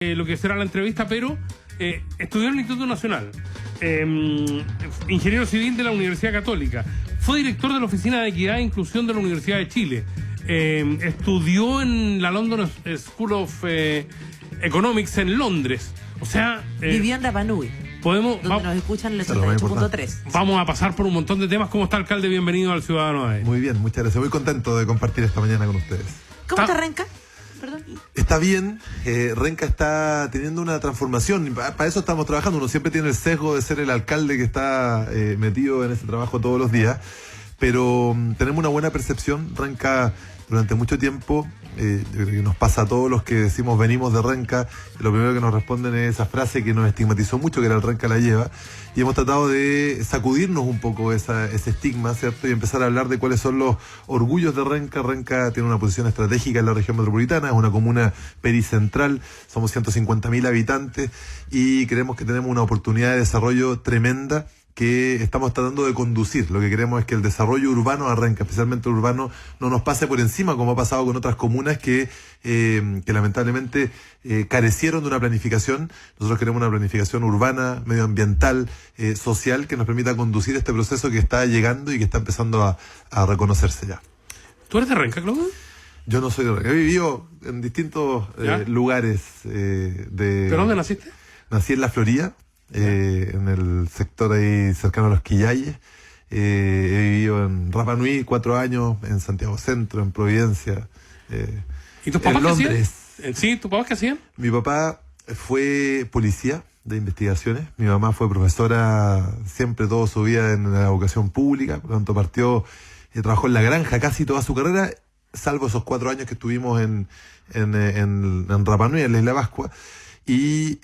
Lo que será la entrevista, pero estudió en el Instituto Nacional, ingeniero civil de la Universidad Católica, fue director de la Oficina de Equidad e Inclusión de la Universidad de Chile, estudió en la London School of Economics en Londres, o sea... vivió en Rapa Nui, donde nos escuchan en el 88.3. Vamos a pasar por un montón de temas. ¿Cómo está, alcalde? Bienvenido al Ciudadano AE. Muy bien, muchas gracias. Muy contento de compartir esta mañana con ustedes. ¿Cómo está Renca? Perdón. Está bien, Renca está teniendo una transformación, para eso estamos trabajando. Uno siempre tiene el sesgo de ser el alcalde que está metido en ese trabajo todos los días, pero tenemos una buena percepción. Renca durante mucho tiempo, yo creo que nos pasa a todos los que decimos venimos de Renca, lo primero que nos responden es esa frase que nos estigmatizó mucho, que era el Renca la lleva, y hemos tratado de sacudirnos un poco ese estigma, ¿cierto? Y empezar a hablar de cuáles son los orgullos de Renca. Renca tiene una posición estratégica en la región metropolitana, es una comuna pericentral, somos 150.000 habitantes y creemos que tenemos una oportunidad de desarrollo tremenda que estamos tratando de conducir. Lo que queremos es que el desarrollo urbano de Renca, especialmente urbano, no nos pase por encima, como ha pasado con otras comunas que lamentablemente carecieron de una planificación. Nosotros queremos una planificación urbana, medioambiental, social, que nos permita conducir este proceso que está llegando y que está empezando a reconocerse ya. ¿Tú eres de Renca, Claudio? Yo no soy de Renca. He vivido en distintos lugares. ¿Pero dónde naciste? Nací en La Florida. En el sector ahí cercano a los Quillayes. He vivido en Rapa Nui 4 años, en Santiago Centro, en Providencia, ¿Y tus papás en Londres. qué hacían? Sí, ¿tus papás qué hacían? Mi papá fue policía de investigaciones, mi mamá fue profesora siempre toda su vida en la educación pública, por lo tanto trabajó en la granja casi toda su carrera, salvo esos 4 años que estuvimos en Rapa Nui, en la Isla Pascua. Y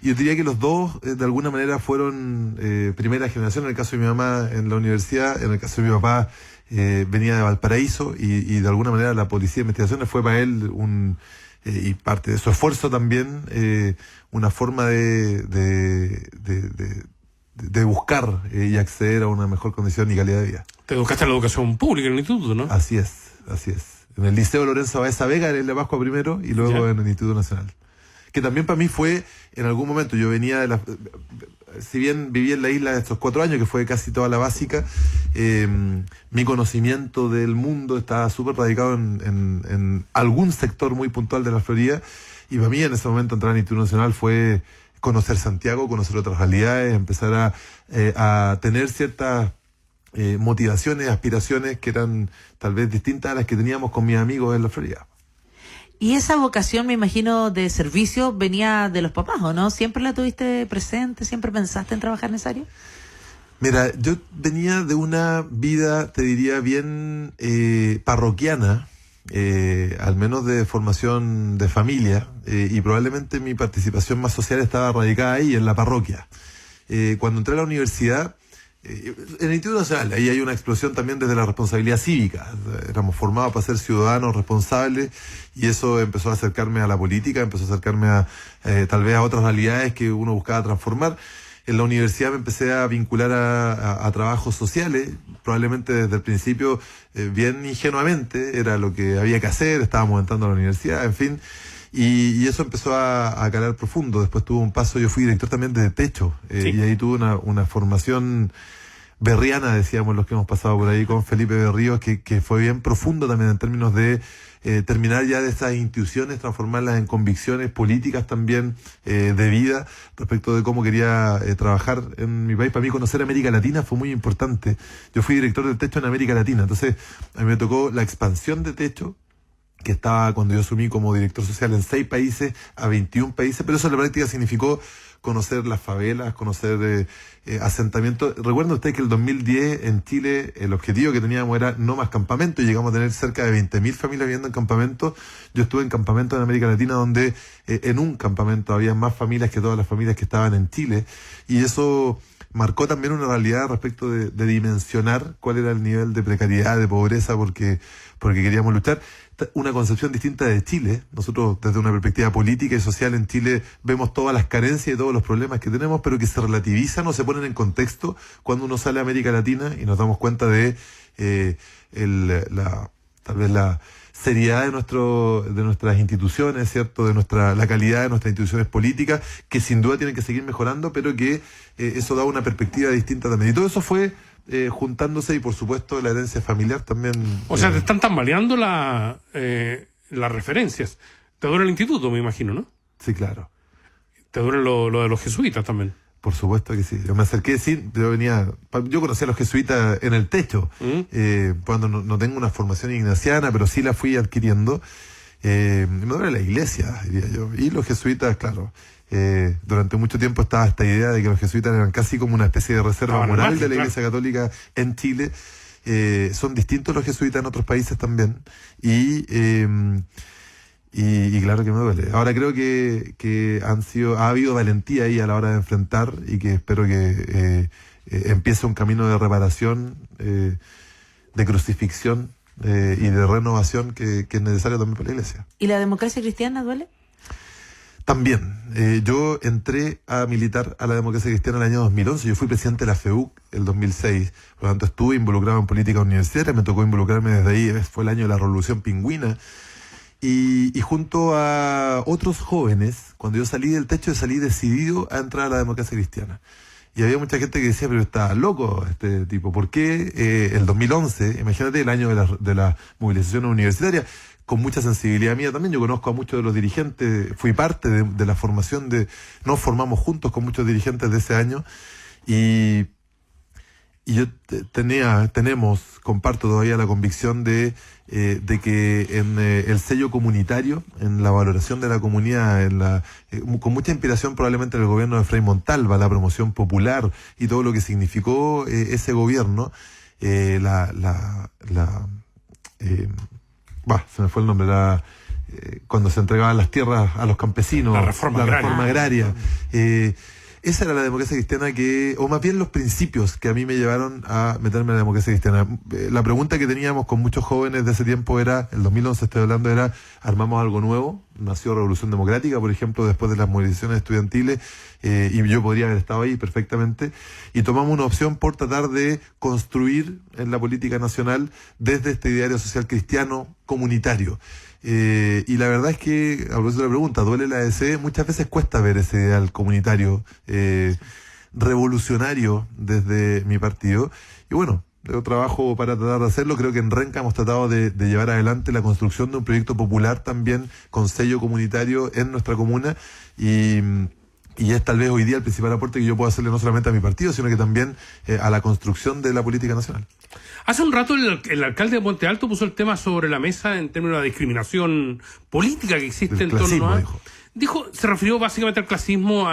yo diría que los dos de alguna manera fueron primera generación. En el caso de mi mamá en la universidad, en el caso de mi papá venía de Valparaíso y de alguna manera la policía de investigaciones fue para él y parte de su esfuerzo también una forma de buscar y acceder a una mejor condición y calidad de vida. Te educaste en la educación pública en el instituto, ¿no? Así es. En el Liceo Lorenzo Baeza Vega, en la Pascua primero y luego en el Instituto Nacional. Que también para mí fue, en algún momento, yo venía si bien viví en la isla estos 4 años, que fue casi toda la básica, mi conocimiento del mundo estaba súper radicado en algún sector muy puntual de la Florida, y para mí en ese momento entrar al Instituto Nacional fue conocer Santiago, conocer otras realidades, empezar a tener ciertas motivaciones, aspiraciones que eran tal vez distintas a las que teníamos con mis amigos en la Florida. Y esa vocación, me imagino, de servicio venía de los papás, ¿o no? ¿Siempre la tuviste presente? ¿Siempre pensaste en trabajar en esa área? Mira, yo venía de una vida, te diría, bien parroquiana, al menos de formación de familia, y probablemente mi participación más social estaba radicada ahí, en la parroquia. Cuando entré a la universidad, en el Instituto Nacional, ahí hay una explosión también desde la responsabilidad cívica. Éramos formados para ser ciudadanos responsables y eso empezó a acercarme a la política, empezó a acercarme a tal vez a otras realidades que uno buscaba transformar. En la universidad me empecé a vincular a trabajos sociales, probablemente desde el principio bien ingenuamente, era lo que había que hacer, estábamos entrando a la universidad, en fin. Y eso empezó a calar profundo. Después tuve un paso, yo fui director también de Techo, y ahí tuve una formación berriana, decíamos los que hemos pasado por ahí con Felipe Berríos, que fue bien profundo también en términos de terminar ya de esas intuiciones, transformarlas en convicciones políticas también de vida respecto de cómo quería trabajar en mi país. Para mí conocer América Latina fue muy importante. Yo fui director de Techo en América Latina, entonces a mí me tocó la expansión de Techo, que estaba cuando yo asumí como director social en 6 países a 21 países, pero eso en la práctica significó conocer las favelas, conocer asentamientos. Recuerden ustedes que el 2010 en Chile el objetivo que teníamos era no más campamentos, y llegamos a tener cerca de 20.000 familias viviendo en campamentos. Yo estuve en campamentos en América Latina donde en un campamento había más familias que todas las familias que estaban en Chile, y eso marcó también una realidad respecto de dimensionar cuál era el nivel de precariedad, de pobreza, porque queríamos luchar. Una concepción distinta de Chile. Nosotros desde una perspectiva política y social en Chile vemos todas las carencias y todos los problemas que tenemos, pero que se relativizan o se ponen en contexto cuando uno sale a América Latina y nos damos cuenta de tal vez la seriedad de nuestras instituciones, ¿cierto? La calidad de nuestras instituciones políticas, que sin duda tienen que seguir mejorando, pero que eso da una perspectiva distinta también. Y todo eso fue juntándose, y por supuesto la herencia familiar también. O sea, te están tambaleando las referencias. Te dura el instituto, me imagino, ¿no? Sí, claro. Te dura lo de los jesuitas también. Por supuesto que sí. Yo me acerqué, sí, yo conocí a los jesuitas en el techo, cuando no tengo una formación ignaciana, pero sí la fui adquiriendo. Me duele la iglesia, diría yo. Y los jesuitas, claro, durante mucho tiempo estaba esta idea de que los jesuitas eran casi como una especie de reserva moral de la Iglesia Católica en Chile. Son distintos los jesuitas en otros países también. Y claro que me duele. Ahora creo que ha habido valentía ahí a la hora de enfrentar, y que espero que empiece un camino de reparación, de crucifixión y de renovación que es necesario también para la Iglesia. ¿Y la democracia cristiana duele? También. Yo entré a militar a la democracia cristiana en el año 2011. Yo fui presidente de la FEUC el 2006. Por lo tanto, estuve involucrado en política universitaria. Me tocó involucrarme desde ahí. Fue el año de la Revolución Pingüina. Y junto a otros jóvenes, cuando yo salí del techo, salí decidido a entrar a la democracia cristiana. Y había mucha gente que decía, pero está loco este tipo. ¿Por qué el 2011, imagínate el año de la movilización universitaria, con mucha sensibilidad mía también? Yo conozco a muchos de los dirigentes, fui parte de la formación nos formamos juntos con muchos dirigentes de ese año, y yo comparto todavía la convicción de que en el sello comunitario, en la valoración de la comunidad, con mucha inspiración probablemente del gobierno de Frei Montalva, la promoción popular y todo lo que significó ese gobierno, se me fue el nombre, cuando se entregaban las tierras a los campesinos, la reforma agraria. Esa era la democracia cristiana o más bien los principios que a mí me llevaron a meterme en la democracia cristiana. La pregunta que teníamos con muchos jóvenes de ese tiempo era, el 2011 estoy hablando, era, ¿armamos algo nuevo? Nació Revolución Democrática, por ejemplo, después de las movilizaciones estudiantiles, y yo podría haber estado ahí perfectamente, y tomamos una opción por tratar de construir en la política nacional desde este ideario social cristiano comunitario. Y la verdad es que, a propósito de la pregunta, ¿duele la ADC? Muchas veces cuesta ver ese ideal comunitario, revolucionario desde mi partido. Y bueno, yo trabajo para tratar de hacerlo. Creo que en Renca hemos tratado de llevar adelante la construcción de un proyecto popular también con sello comunitario en nuestra comuna, y es tal vez hoy día el principal aporte que yo puedo hacerle no solamente a mi partido, sino que también a la construcción de la política nacional. Hace un rato el alcalde de Puente Alto puso el tema sobre la mesa en términos de la discriminación política que existe en torno a... Se refirió básicamente al clasismo,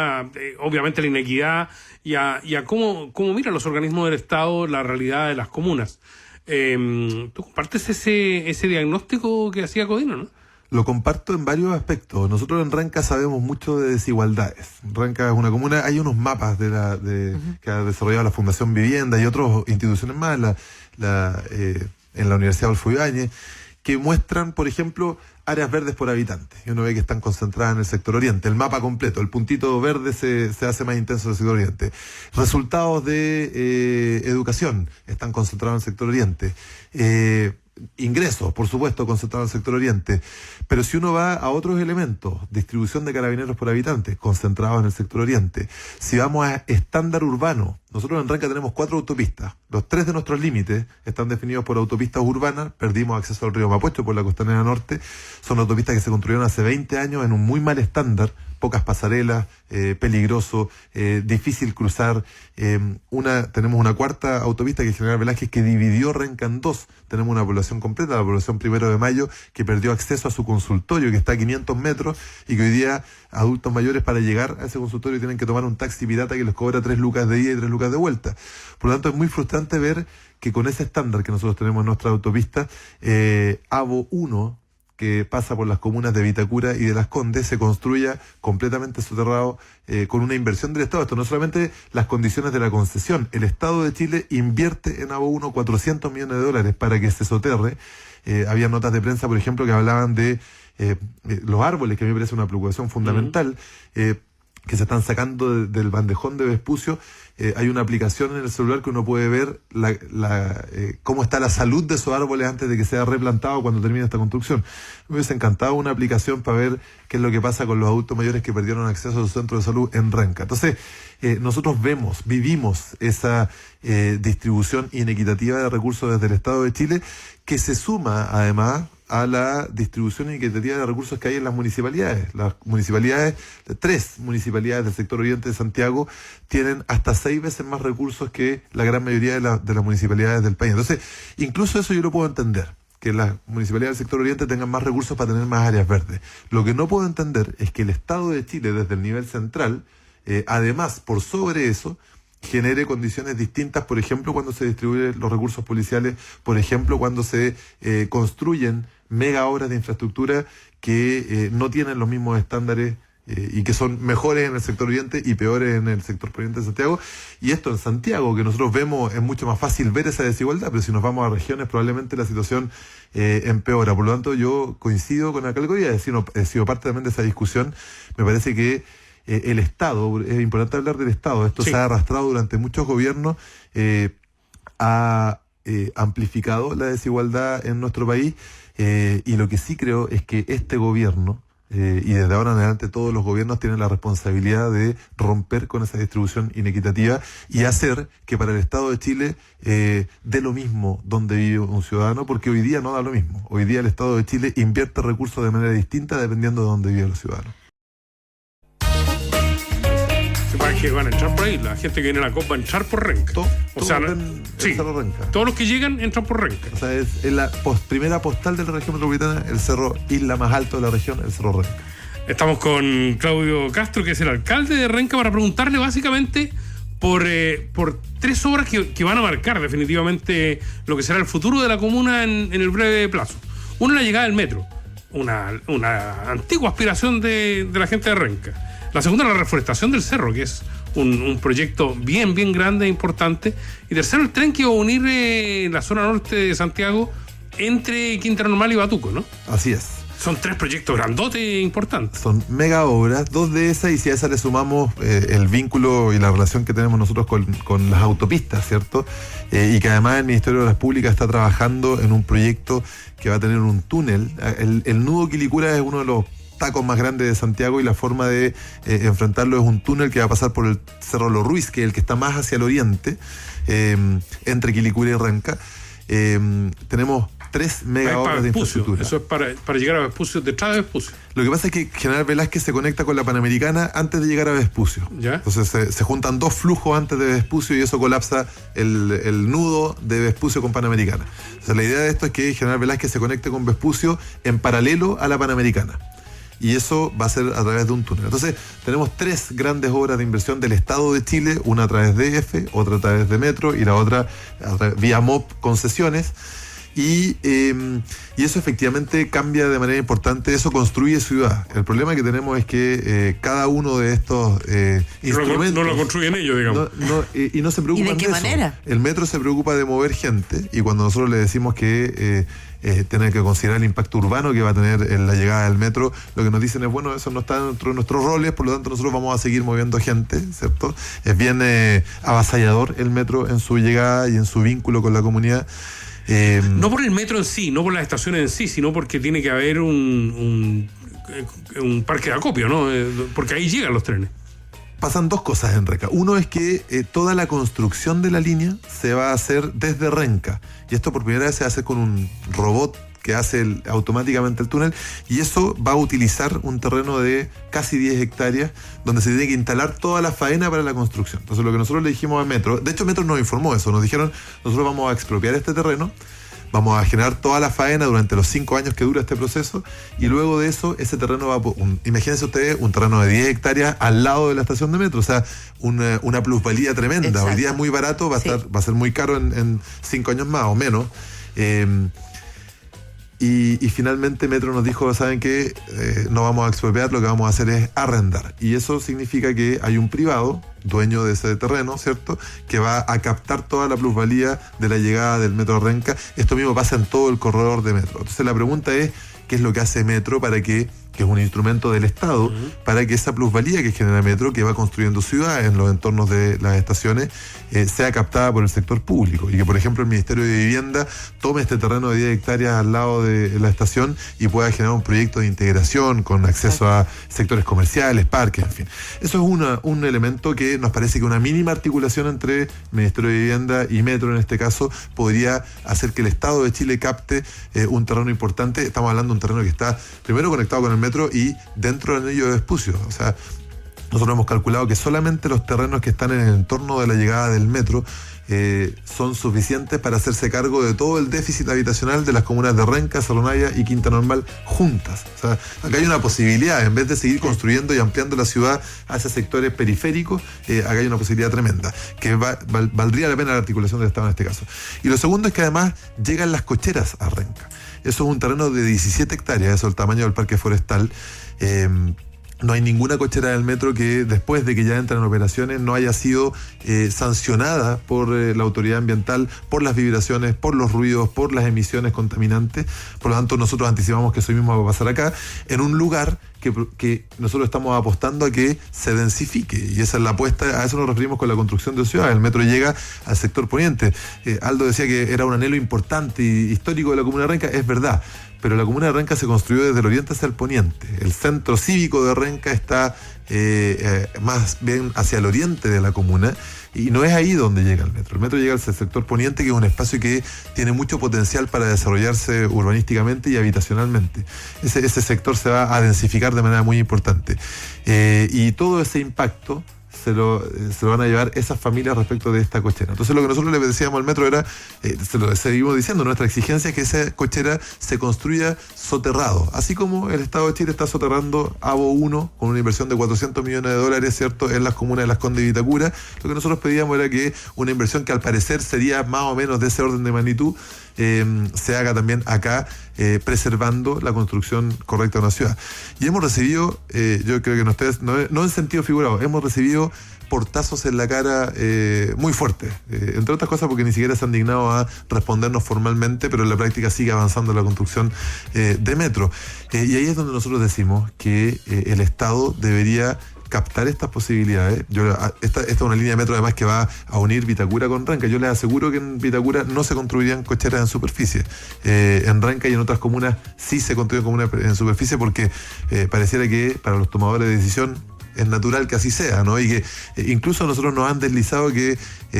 obviamente a la inequidad y a cómo miran los organismos del Estado la realidad de las comunas. ¿Tú compartes ese diagnóstico que hacía Codino, no? Lo comparto en varios aspectos. Nosotros en Renca sabemos mucho de desigualdades. Renca es una comuna, hay unos mapas que ha desarrollado la Fundación Vivienda y otras instituciones más, en la Universidad Adolfo Ibáñez, que muestran, por ejemplo, áreas verdes por habitante. Y uno ve que están concentradas en el sector oriente. El mapa completo, el puntito verde se hace más intenso en el sector oriente. Resultados de educación están concentrados en el sector oriente. Ingresos, por supuesto, concentrados en el sector oriente. Pero si uno va a otros elementos, distribución de carabineros por habitante, concentrados en el sector oriente. Si vamos a estándar urbano, nosotros en Renca tenemos 4 autopistas. Los 3 de nuestros límites están definidos por autopistas urbanas. Perdimos acceso al río Mapocho por la costanera norte. Son autopistas que se construyeron hace 20 años en un muy mal estándar. Pocas pasarelas, peligroso, difícil cruzar. Tenemos una cuarta autopista que es General Velázquez, que dividió Renca en 2. Tenemos una población completa, la población 1 de Mayo, que perdió acceso a su consultorio, que está a 500 metros, y que hoy día adultos mayores para llegar a ese consultorio tienen que tomar un taxi pirata que les cobra 3 lucas de ida y 3 lucas de vuelta. Por lo tanto, es muy frustrante ver que con ese estándar que nosotros tenemos en nuestra autopista, AVO 1, que pasa por las comunas de Vitacura y de Las Condes, se construya completamente soterrado, con una inversión del Estado. Esto no solamente las condiciones de la concesión. El Estado de Chile invierte en AVO 1 $400 millones para que se soterre. Había notas de prensa, por ejemplo, que hablaban de los árboles, que a mí me parece una preocupación fundamental. que se están sacando del bandejón de Vespucio. Hay una aplicación en el celular que uno puede ver cómo está la salud de esos árboles antes de que sea replantado cuando termine esta construcción. Me hubiese encantado una aplicación para ver qué es lo que pasa con los adultos mayores que perdieron acceso a su centro de salud en Renca. Entonces, nosotros vivimos esa distribución inequitativa de recursos desde el Estado de Chile, que se suma además a la distribución inequitativa de recursos que hay en las municipalidades. Las municipalidades, 3 municipalidades del sector oriente de Santiago, tienen hasta 6 veces más recursos que la gran mayoría de las municipalidades del país. Entonces, incluso eso yo lo puedo entender, que las municipalidades del sector oriente tengan más recursos para tener más áreas verdes. Lo que no puedo entender es que el Estado de Chile, desde el nivel central, además, por sobre eso, genere condiciones distintas, por ejemplo, cuando se distribuyen los recursos policiales, por ejemplo, cuando se construyen mega obras de infraestructura que no tienen los mismos estándares y que son mejores en el sector oriente y peores en el sector poniente de Santiago. Y esto en Santiago, que nosotros vemos, es mucho más fácil ver esa desigualdad, pero si nos vamos a regiones probablemente la situación empeora. Por lo tanto, yo coincido con la categoría, he sido parte también de esa discusión. Me parece que el Estado, es importante hablar del Estado, esto se ha arrastrado durante muchos gobiernos, ha amplificado la desigualdad en nuestro país, y lo que sí creo es que este gobierno, y desde ahora en adelante todos los gobiernos tienen la responsabilidad de romper con esa distribución inequitativa y hacer que para el Estado de Chile dé lo mismo donde vive un ciudadano, porque hoy día no da lo mismo. Hoy día el Estado de Chile invierte recursos de manera distinta dependiendo de dónde viven los ciudadanos. Que van a entrar por ahí, la gente que viene a la COP va a entrar por Renca. Cerro Renca. Todos los que llegan entran por Renca. O sea, es la primera postal de la región metropolitana, el cerro isla más alto de la región, el Cerro Renca. Estamos con Claudio Castro, que es el alcalde de Renca, para preguntarle básicamente por 3 obras que van a marcar definitivamente lo que será el futuro de la comuna en el breve plazo. Una, la llegada del metro, una antigua aspiración de la gente de Renca. La segunda, la reforestación del cerro, que es un proyecto bien grande e importante. Y tercero, el tren que va a unir la zona norte de Santiago entre Quinta Normal y Batuco, ¿no? Así es. Son 3 proyectos grandotes e importantes. Son mega obras, 2 de esas, y si a esa le sumamos el vínculo y la relación que tenemos nosotros con las autopistas, ¿cierto? Y que además el Ministerio de Obras Públicas está trabajando en un proyecto que va a tener un túnel. El nudo Quilicura es uno de los tacos más grandes de Santiago, y la forma de enfrentarlo es un túnel que va a pasar por el Cerro Los Ruiz, que es el que está más hacia el oriente, entre Quilicura y Renca. Tenemos 3 mega obras de infraestructura. Eso es para llegar a Vespucio, detrás de Vespucio. Lo que pasa es que General Velázquez se conecta con la Panamericana antes de llegar a Vespucio. ¿Ya? Entonces se juntan 2 flujos antes de Vespucio y eso colapsa el nudo de Vespucio con Panamericana. Entonces la idea de esto es que General Velázquez se conecte con Vespucio en paralelo a la Panamericana. Y eso va a ser a través de un túnel. Entonces, tenemos 3 grandes obras de inversión del Estado de Chile, una a través de EFE, otra a través de Metro y la otra vía MOP Concesiones. Y eso efectivamente cambia de manera importante, eso construye ciudad. El problema que tenemos es que cada uno de estos instrumentos... No lo construyen ellos, digamos. Y no se preocupan de ¿Y de qué manera? El metro se preocupa de mover gente, y cuando nosotros le decimos que tiene que considerar el impacto urbano que va a tener en la llegada del metro, lo que nos dicen es, bueno, eso no está dentro de nuestros roles, por lo tanto nosotros vamos a seguir moviendo gente, ¿cierto? Es bien avasallador el metro en su llegada y en su vínculo con la comunidad. No por el metro en sí, no por las estaciones en sí, sino porque tiene que haber un parque de acopio, ¿no? Porque ahí llegan los trenes. Pasan 2 cosas en Renca. Uno es que toda la construcción de la línea se va a hacer desde Renca. Y esto por primera vez se hace con un robot que hace automáticamente el túnel. Y eso va a utilizar un terreno de casi 10 hectáreas donde se tiene que instalar toda la faena para la construcción. Entonces lo que nosotros le dijimos a Metro, de hecho Metro nos informó eso, nos dijeron, nosotros vamos a expropiar este terreno, vamos a generar toda la faena durante los 5 años que dura este proceso, y luego de eso, ese terreno va a... imagínense ustedes un terreno de 10 hectáreas al lado de la estación de metro, o sea, una plusvalía tremenda. Exacto. Hoy día es muy barato, va a ser muy caro en 5 años más o menos. Y finalmente Metro nos dijo, ¿saben qué? No vamos a expropiar, lo que vamos a hacer es arrendar. Y eso significa que hay un privado, dueño de ese terreno, ¿cierto?, que va a captar toda la plusvalía de la llegada del Metro Renca. Esto mismo pasa en todo el corredor de Metro. Entonces la pregunta es, ¿qué es lo que hace Metro para que que es un instrumento del Estado, para que esa plusvalía que genera Metro, que va construyendo ciudades en los entornos de las estaciones, sea captada por el sector público. Y que, por ejemplo, el Ministerio de Vivienda tome este terreno de 10 hectáreas al lado de la estación y pueda generar un proyecto de integración con acceso a sectores comerciales, parques, en fin. Eso es un elemento que nos parece que una mínima articulación entre Ministerio de Vivienda y Metro, en este caso, podría hacer que el Estado de Chile capte un terreno importante. Estamos hablando de un terreno que está primero conectado con el metro y dentro del anillo de Vespucio. O sea, nosotros hemos calculado que solamente los terrenos que están en el entorno de la llegada del metro son suficientes para hacerse cargo de todo el déficit habitacional de las comunas de Renca, Cerro Navia y Quinta Normal juntas. O sea, acá hay una posibilidad, en vez de seguir construyendo y ampliando la ciudad hacia sectores periféricos, acá hay una posibilidad tremenda, que valdría la pena la articulación del Estado en este caso. Y lo segundo es que además llegan las cocheras a Renca. Eso es un terreno de 17 hectáreas, eso es el tamaño del parque forestal. No hay ninguna cochera del metro que después de que ya entran en operaciones no haya sido sancionada por la autoridad ambiental, por las vibraciones, por los ruidos, por las emisiones contaminantes. Por lo tanto, nosotros anticipamos que eso mismo va a pasar acá, en un lugar que nosotros estamos apostando a que se densifique, y esa es la apuesta. A eso nos referimos con la construcción de ciudades. El metro llega al sector poniente. Aldo decía que era un anhelo importante y histórico de la comuna de Renca, es verdad, pero la comuna de Renca se construyó desde el oriente hacia el poniente. El centro cívico de Renca está más bien hacia el oriente de la comuna, y no es ahí donde llega el metro. El metro llega al sector poniente, que es un espacio que tiene mucho potencial para desarrollarse urbanísticamente y habitacionalmente. Ese sector se va a densificar de manera muy importante. Y todo ese impacto se lo van a llevar esas familias respecto de esta cochera. Entonces, lo que nosotros le decíamos al metro era, se lo seguimos diciendo, nuestra exigencia es que esa cochera se construya soterrado, así como el Estado de Chile está soterrando Avo 1 con una inversión de $400 millones, ¿cierto?, en las comunas de Las Condes y Vitacura. Lo que nosotros pedíamos era que una inversión que al parecer sería más o menos de ese orden de magnitud se haga también acá, preservando la construcción correcta de una ciudad. Y hemos recibido, yo creo que no en sentido figurado, hemos recibido portazos en la cara muy fuertes, entre otras cosas porque ni siquiera se han dignado a respondernos formalmente, pero en la práctica sigue avanzando la construcción de metro. Y ahí es donde nosotros decimos que el Estado debería captar estas posibilidades. Esta es una línea de metro además que va a unir Vitacura con Renca. Yo les aseguro que en Vitacura no se construirían cocheras en superficie. En Renca y en otras comunas sí se construyen comunas en superficie, porque pareciera que para los tomadores de decisión es natural que así sea, ¿no? Y que incluso nosotros nos han deslizado que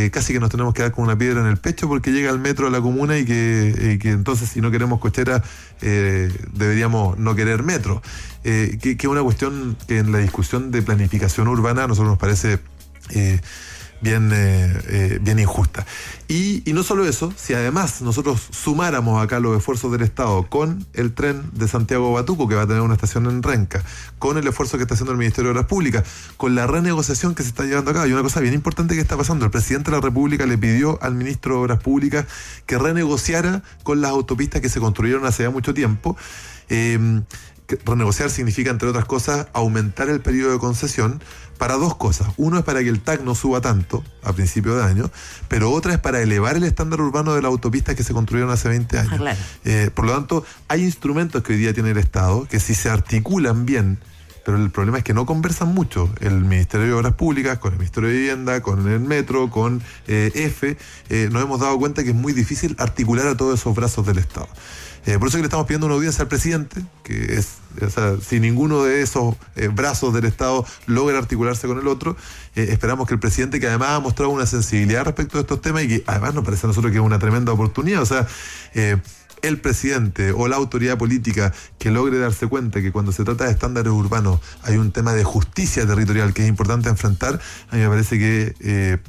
casi que nos tenemos que dar con una piedra en el pecho porque llega el metro a la comuna, y que entonces, si no queremos cocheras, deberíamos no querer metro. Que es una cuestión que en la discusión de planificación urbana a nosotros nos parece bien injusta. Y no solo eso, si además nosotros sumáramos acá los esfuerzos del Estado con el tren de Santiago a Batuco, que va a tener una estación en Renca, con el esfuerzo que está haciendo el Ministerio de Obras Públicas, con la renegociación que se está llevando a cabo, hay una cosa bien importante que está pasando. El presidente de la República le pidió al ministro de Obras Públicas que renegociara con las autopistas que se construyeron hace ya mucho tiempo. Renegociar significa, entre otras cosas, aumentar el periodo de concesión para dos cosas. Uno es para que el TAC no suba tanto a principio de año, pero otra es para elevar el estándar urbano de las autopistas que se construyeron hace 20 años. Claro. Por lo tanto, hay instrumentos que hoy día tiene el Estado que, si se articulan bien, pero el problema es que no conversan mucho el Ministerio de Obras Públicas con el Ministerio de Vivienda, con el Metro, con EFE, nos hemos dado cuenta que es muy difícil articular a todos esos brazos del Estado. Por eso que le estamos pidiendo una audiencia al presidente, que es, o sea, si ninguno de esos brazos del Estado logra articularse con el otro, esperamos que el presidente, que además ha mostrado una sensibilidad respecto a estos temas y que además nos parece a nosotros que es una tremenda oportunidad, o sea, el presidente o la autoridad política que logre darse cuenta que cuando se trata de estándares urbanos hay un tema de justicia territorial que es importante enfrentar, a mí me parece que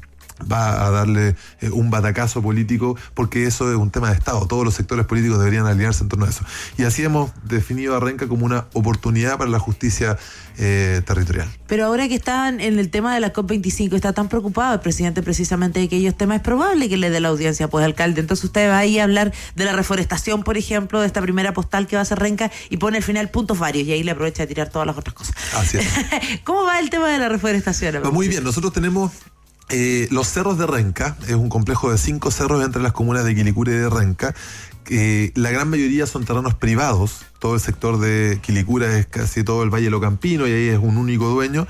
va a darle un batacazo político, porque eso es un tema de Estado. Todos los sectores políticos deberían alinearse en torno a eso. Y así hemos definido a Renca como una oportunidad para la justicia territorial. Pero ahora que están en el tema de la COP25, está tan preocupado el presidente precisamente de que aquellos temas, es probable que le dé la audiencia, pues, alcalde. Entonces usted va ahí a hablar de la reforestación, por ejemplo, de esta primera postal que va a hacer Renca, y pone al final puntos varios, y ahí le aprovecha de tirar todas las otras cosas. Así es. ¿Cómo va el tema de la reforestación? Muy bien, nosotros tenemos Los cerros de Renca es un complejo de 5 cerros entre las comunas de Quilicura y de Renca. La gran mayoría son terrenos privados. Todo el sector de Quilicura es casi todo el Valle Locampino y ahí es un único dueño.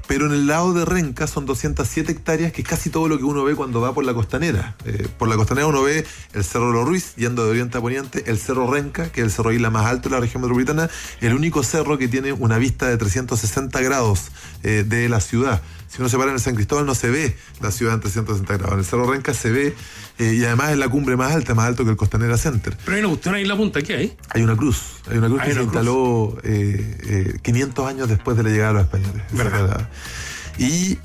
Pero en el lado de Renca son 207 hectáreas, que es casi todo lo que uno ve cuando va por la costanera. Por la costanera uno ve el Cerro Los Ruiz, yendo de oriente a poniente, el Cerro Renca, que es el cerro isla más alto de la región metropolitana, el único cerro que tiene una vista de 360 grados de la ciudad. Si uno se para en el San Cristóbal no se ve la ciudad en 360 grados. En el Cerro Renca se ve, y además es la cumbre más alto que el Costanera Center. Pero hay una cuestión ahí en la punta, ¿qué hay? Hay una cruz que se instaló 500 años después de la llegada de los españoles. ¿Verdad? Y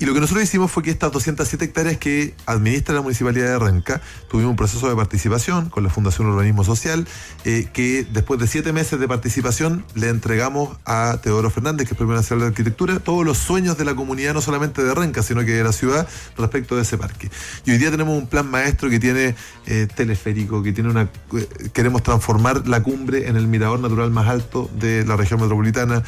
lo que nosotros hicimos fue que estas 207 hectáreas que administra la Municipalidad de Renca, tuvimos un proceso de participación con la Fundación Urbanismo Social, que después de 7 meses de participación le entregamos a Teodoro Fernández, que es Premio Nacional de Arquitectura, todos los sueños de la comunidad, no solamente de Renca, sino que de la ciudad, respecto de ese parque. Y hoy día tenemos un plan maestro que tiene teleférico, que tiene queremos transformar la cumbre en el mirador natural más alto de la región metropolitana,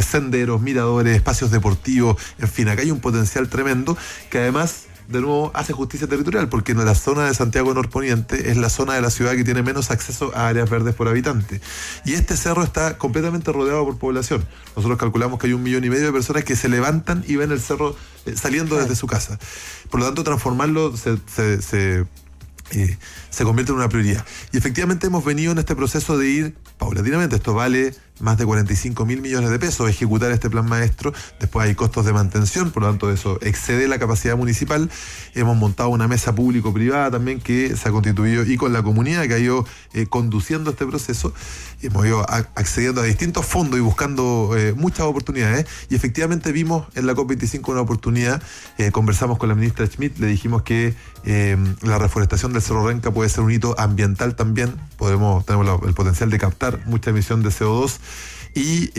senderos, miradores, espacios deportivos, en fin, acá hay un potencial tremendo que además de nuevo hace justicia territorial, porque en la zona de Santiago Norponiente es la zona de la ciudad que tiene menos acceso a áreas verdes por habitante, y este cerro está completamente rodeado por población. Nosotros calculamos que hay 1,5 millones de personas que se levantan y ven el cerro saliendo desde su casa. Por lo tanto, transformarlo se convierte en una prioridad. Y efectivamente hemos venido en este proceso de ir paulatinamente. Esto vale más de 45.000 millones de pesos ejecutar este plan maestro. Después hay costos de mantención, por lo tanto eso excede la capacidad municipal. Hemos montado una mesa público-privada también que se ha constituido, y con la comunidad que ha ido conduciendo este proceso. Hemos ido accediendo a distintos fondos y buscando muchas oportunidades, y efectivamente vimos en la COP25 una oportunidad. Conversamos con la ministra Schmidt, le dijimos que la reforestación del Cerro Renca puede ser un hito ambiental también. Tenemos el potencial de captar mucha emisión de CO2, y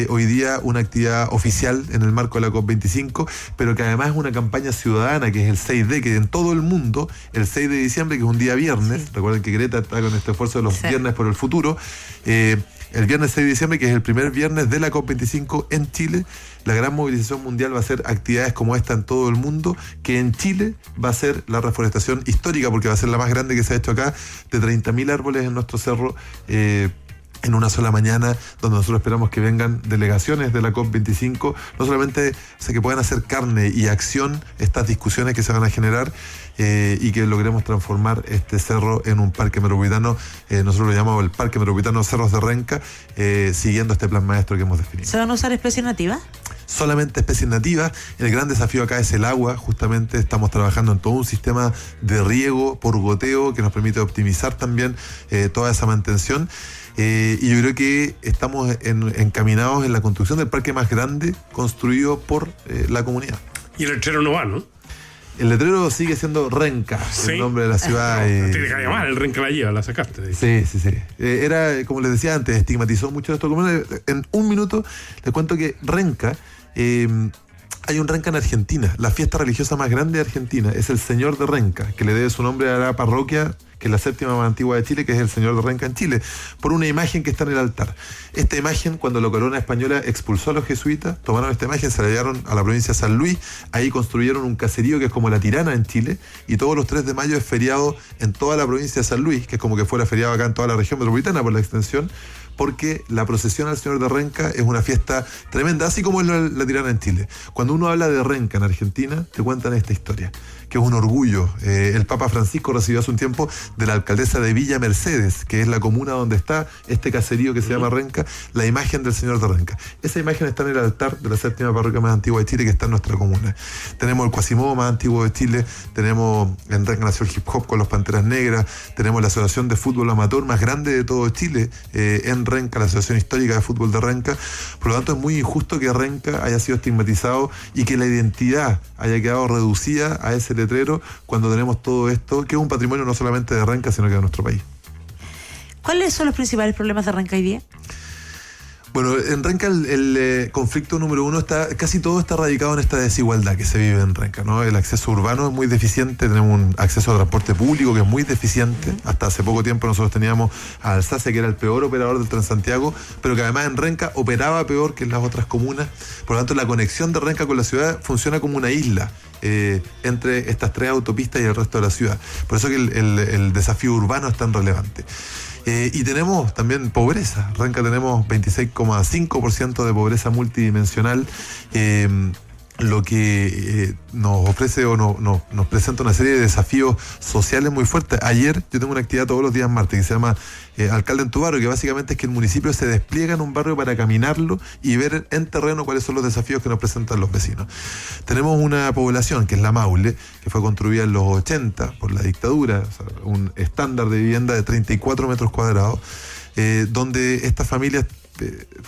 hoy día una actividad oficial en el marco de la COP25, pero que además es una campaña ciudadana, que es el 6D, que en todo el mundo, el 6 de diciembre, que es un día viernes, recuerden que Greta está con este esfuerzo de los viernes por el futuro, el viernes 6 de diciembre, que es el primer viernes de la COP25 en Chile, la gran movilización mundial va a ser actividades como esta en todo el mundo, que en Chile va a ser la reforestación histórica, porque va a ser la más grande que se ha hecho acá, de 30.000 árboles en nuestro cerro, en una sola mañana, donde nosotros esperamos que vengan delegaciones de la COP25, no solamente que puedan hacer carne y acción estas discusiones que se van a generar, y que logremos transformar este cerro en un parque metropolitano. Nosotros lo llamamos el Parque Metropolitano Cerros de Renca, siguiendo este plan maestro que hemos definido. ¿Se van a usar especies nativas? Solamente especies nativas. El gran desafío acá es el agua. Justamente estamos trabajando en todo un sistema de riego por goteo que nos permite optimizar también toda esa mantención. Y yo creo que estamos encaminados en la construcción del parque más grande construido por la comunidad. Y el letrero no va, ¿no? El letrero sigue siendo Renca, ¿sí? El nombre de la ciudad. No tiene que llamar, el Renca la lleva, la sacaste. Sí. Era, como les decía antes, estigmatizó mucho esto. En un minuto les cuento que Renca, hay un Renca en Argentina. La fiesta religiosa más grande de Argentina es el Señor de Renca, que le debe su nombre a la parroquia, que es la séptima más antigua de Chile, que es el Señor de Renca en Chile, por una imagen que está en el altar. Esta imagen, cuando la corona española expulsó a los jesuitas, tomaron esta imagen, se la llevaron a la provincia de San Luis, ahí construyeron un caserío que es como la Tirana en Chile, y todos los 3 de mayo es feriado en toda la provincia de San Luis, que es como que fuera feriado acá en toda la región metropolitana por la extensión, porque la procesión al Señor de Renca es una fiesta tremenda, así como es la Tirana en Chile. Cuando uno habla de Renca en Argentina, te cuentan esta historia, que es un orgullo. El Papa Francisco recibió hace un tiempo de la alcaldesa de Villa Mercedes, que es la comuna donde está este caserío que se llama Renca, la imagen del Señor de Renca. Esa imagen está en el altar de la séptima parroquia más antigua de Chile, que está en nuestra comuna. Tenemos el Quasimodo más antiguo de Chile, tenemos en Renca nació el hip hop con los Panteras Negras, tenemos la asociación de fútbol amateur más grande de todo Chile, en Renca, la Asociación Histórica de Fútbol de Renca. Por lo tanto, es muy injusto que Renca haya sido estigmatizado y que la identidad haya quedado reducida a ese letrero, cuando tenemos todo esto, que es un patrimonio no solamente de Renca, sino que de nuestro país. ¿Cuáles son los principales problemas de Renca hoy día? Bueno, en Renca el conflicto número uno casi todo está radicado en esta desigualdad que se vive en Renca, ¿no? El acceso urbano es muy deficiente, tenemos un acceso a transporte público que es muy deficiente. Hasta hace poco tiempo nosotros teníamos a Alsace, que era el peor operador del Transantiago, pero que además en Renca operaba peor que en las otras comunas. Por lo tanto, la conexión de Renca con la ciudad funciona como una isla entre estas 3 autopistas y el resto de la ciudad. Por eso que el desafío urbano es tan relevante. Y tenemos también pobreza. Renca tenemos 26,5% de pobreza multidimensional, lo que nos ofrece o nos presenta una serie de desafíos sociales muy fuertes. Ayer yo tengo una actividad todos los días martes que se llama Alcalde en tu barrio, que básicamente es que el municipio se despliega en un barrio para caminarlo y ver en terreno cuáles son los desafíos que nos presentan los vecinos. Tenemos una población que es la Maule, que fue construida en los 80 por la dictadura, o sea, un estándar de vivienda de 34 metros cuadrados, donde estas familias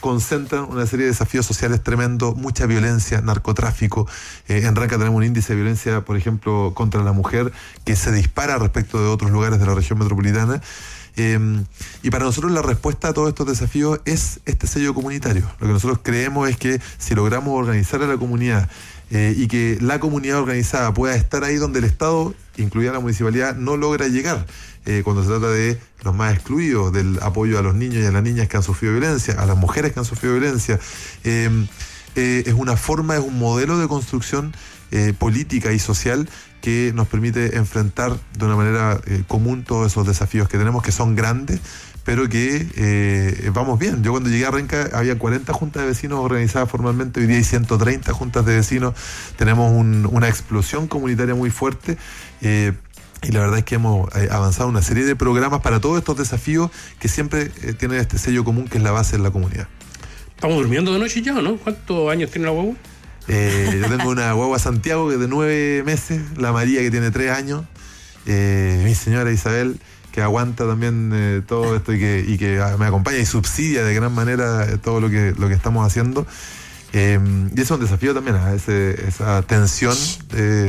concentran una serie de desafíos sociales tremendos, mucha violencia, narcotráfico. En Renca tenemos un índice de violencia, por ejemplo, contra la mujer que se dispara respecto de otros lugares de la región metropolitana. Y para nosotros la respuesta a todos estos desafíos es este sello comunitario. Lo que nosotros creemos es que si logramos organizar a la comunidad y que la comunidad organizada pueda estar ahí donde el Estado, incluida la municipalidad, no logra llegar, cuando se trata de los más excluidos, del apoyo a los niños y a las niñas que han sufrido violencia, a las mujeres que han sufrido violencia, es una forma, es un modelo de construcción política y social que nos permite enfrentar de una manera común todos esos desafíos que tenemos, que son grandes, pero que vamos bien. Yo cuando llegué a Renca había 40 juntas de vecinos organizadas formalmente, hoy día hay 130 juntas de vecinos, tenemos una explosión comunitaria muy fuerte, y la verdad es que hemos avanzado una serie de programas para todos estos desafíos que siempre tienen este sello común que es la base de la comunidad. Estamos durmiendo de noche ya, ¿no? ¿Cuántos años tiene la guagua? Yo tengo una guagua Santiago que es de 9 meses, la María que tiene 3 años, mi señora Isabel que aguanta también todo esto y que me acompaña y subsidia de gran manera todo lo que estamos haciendo. Y eso es un desafío también, esa tensión,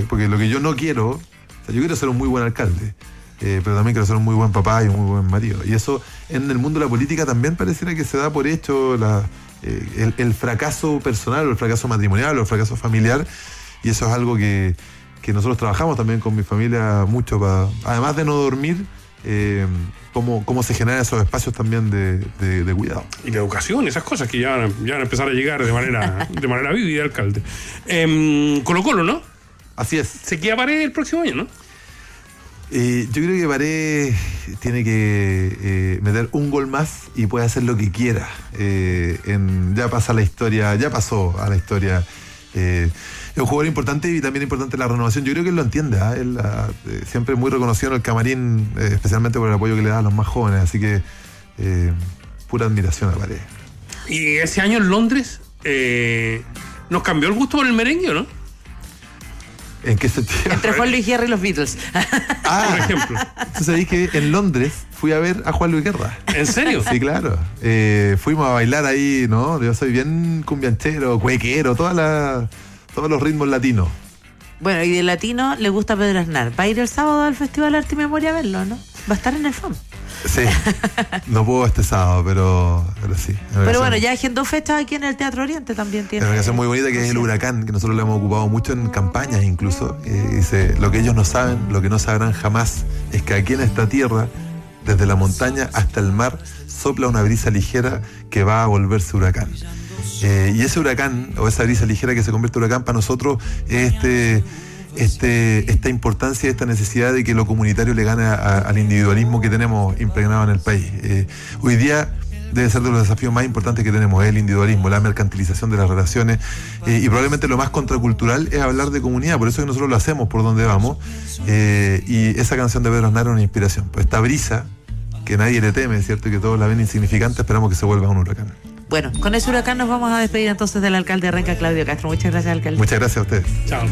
porque lo que yo no quiero, o sea, yo quiero ser un muy buen alcalde, pero también quiero ser un muy buen papá y un muy buen marido. Y eso en el mundo de la política también pareciera que se da por hecho el fracaso personal, o el fracaso matrimonial, o el fracaso familiar, y eso es algo que nosotros trabajamos también con mi familia mucho, además de no dormir, cómo se generan esos espacios también de cuidado. Y la educación, esas cosas que ya van a empezar a llegar de manera vívida, alcalde. Colo-Colo, ¿no? Así es. Se queda Paredes el próximo año, ¿no? Yo creo que Paredes tiene que meter un gol más y puede hacer lo que quiera. Ya pasó a la historia. Es un jugador importante y también importante la renovación. Yo creo que él lo entiende, él siempre muy reconocido en el camarín, especialmente por el apoyo que le da a los más jóvenes, así que pura admiración a Paredes. Y ese año en Londres nos cambió el gusto por el merengue, ¿o no? ¿En qué sentido? Entre Juan Luis Guerra y los Beatles. Por ejemplo. ¿Tú sabés que en Londres fui a ver a Juan Luis Guerra? ¿En serio? Sí, claro. Fuimos a bailar ahí, ¿no? Yo soy bien cumbianchero, cuequero, todos los ritmos latinos. Bueno, y de latino le gusta Pedro Aznar. Va a ir el sábado al Festival Arte y Memoria a verlo, ¿no? Va a estar en el FAM. Sí, no puedo este sábado, pero sí. Pero bueno, ya agendó fechas aquí en el Teatro Oriente también tiene. Es una canción muy bonita que es El Huracán, que nosotros la hemos ocupado mucho en campañas incluso. Dice, lo que ellos no saben, lo que no sabrán jamás, es que aquí en esta tierra, desde la montaña hasta el mar, sopla una brisa ligera que va a volverse huracán. Y ese huracán, o esa brisa ligera que se convierte en huracán, para nosotros es esta importancia, esta necesidad de que lo comunitario le gane al individualismo que tenemos impregnado en el país. Hoy día debe ser de los desafíos más importantes que tenemos, el individualismo, la mercantilización de las relaciones, y probablemente lo más contracultural es hablar de comunidad, por eso es que nosotros lo hacemos por donde vamos, y esa canción de Pedro Aznar es una inspiración. Pues esta brisa, que nadie le teme, ¿cierto? Y que todos la ven insignificante, esperamos que se vuelva un huracán. Bueno, con ese huracán nos vamos a despedir entonces del alcalde de Renca, Claudio Castro. Muchas gracias, alcalde. Muchas gracias a ustedes. Chao.